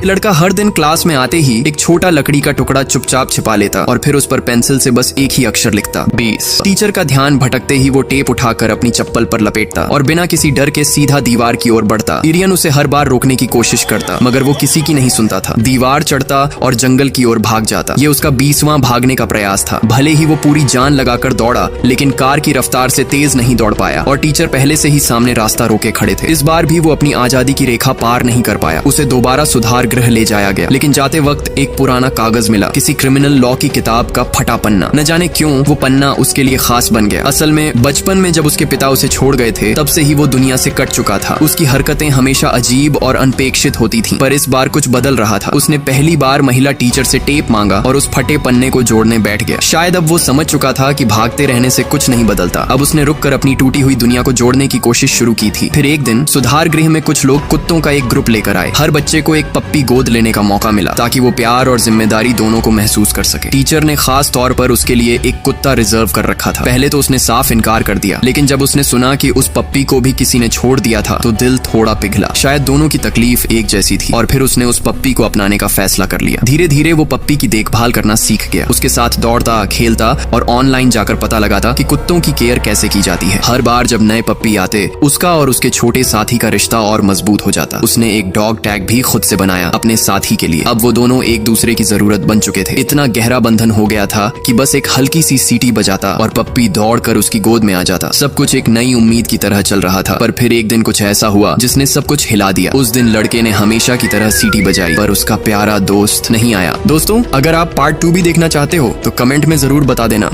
लड़का हर दिन क्लास में आते ही एक छोटा लकड़ी का टुकड़ा चुपचाप छिपा लेता और फिर उस पर पेंसिल से बस एक ही अक्षर लिखता, 20। टीचर का ध्यान भटकते ही वो टेप उठाकर अपनी चप्पल पर लपेटता और बिना किसी डर के सीधा दीवार की ओर बढ़ता। इरियन उसे हर बार रोकने की कोशिश करता मगर वो किसी की नहीं सुनता था। दीवार चढ़ता और जंगल की ओर भाग जाता। ये उसका 20वां भागने का प्रयास था। भले ही वो पूरी जान लगाकर दौड़ा लेकिन कार की रफ्तार से तेज नहीं दौड़ पाया और टीचर पहले से ही सामने रास्ता रोके खड़े थे। इस बार भी वो अपनी आजादी की रेखा पार नहीं कर पाया। उसे दोबारा सुधार गृह ले जाया गया लेकिन जाते वक्त एक पुराना कागज मिला, किसी क्रिमिनल लॉ की किताब का फटा पन्ना। न जाने क्यों वो पन्ना उसके लिए खास बन गया। असल में बचपन में जब उसके पिता उसे छोड़ गए थे तब से ही वो दुनिया से कट चुका था। उसकी हरकतें हमेशा अजीब और अनपेक्षित होती थी पर इस बार कुछ बदल रहा था। उसने पहली बार महिला टीचर से टेप मांगा और उस फटे पन्ने को जोड़ने बैठ गया। शायद अब वो समझ चुका था कि भागते रहने से कुछ नहीं बदलता। अब उसने रुककर अपनी टूटी हुई दुनिया को जोड़ने की कोशिश शुरू की थी। फिर एक दिन सुधार गृह में कुछ लोग कुत्तों का एक ग्रुप लेकर आए। हर बच्चे को एक पप्पी गोद लेने का मौका मिला ताकि वो प्यार और जिम्मेदारी दोनों को महसूस कर सके। टीचर ने खास तौर पर उसके लिए एक कुत्ता रिजर्व कर रखा था। पहले तो उसने साफ इनकार कर दिया लेकिन जब उसने सुना कि उस पप्पी को भी किसी ने छोड़ दिया था तो दिल थोड़ा पिघला। शायद दोनों की तकलीफ एक जैसी थी और फिर उसने उस पप्पी को अपनाने का फैसला कर लिया। धीरे धीरे वो पप्पी की देखभाल करना सीख गया। उसके साथ दौड़ता, खेलता और ऑनलाइन जाकर पता लगाता कि कुत्तों की केयर कैसे की जाती है। हर बार जब नए पप्पी आते उसका और उसके छोटे साथी का रिश्ता और मजबूत हो जाता। उसने एक डॉग टैग भी खुद से बनाया अपने साथी के लिए। अब वो दोनों एक दूसरे की जरूरत बन चुके थे। इतना गहरा बंधन हो गया था कि बस एक हल्की सी सीटी बजाता और पप्पी दौड़कर उसकी गोद में आ जाता। सब कुछ एक नई उम्मीद की तरह चल रहा था पर फिर एक दिन कुछ ऐसा हुआ जिसने सब कुछ हिला दिया। उस दिन लड़के ने हमेशा की तरह सीटी बजाई पर उसका प्यारा दोस्त नहीं आया। दोस्तों, अगर आप पार्ट 2 भी देखना चाहते हो तो कमेंट में जरूर बता देना।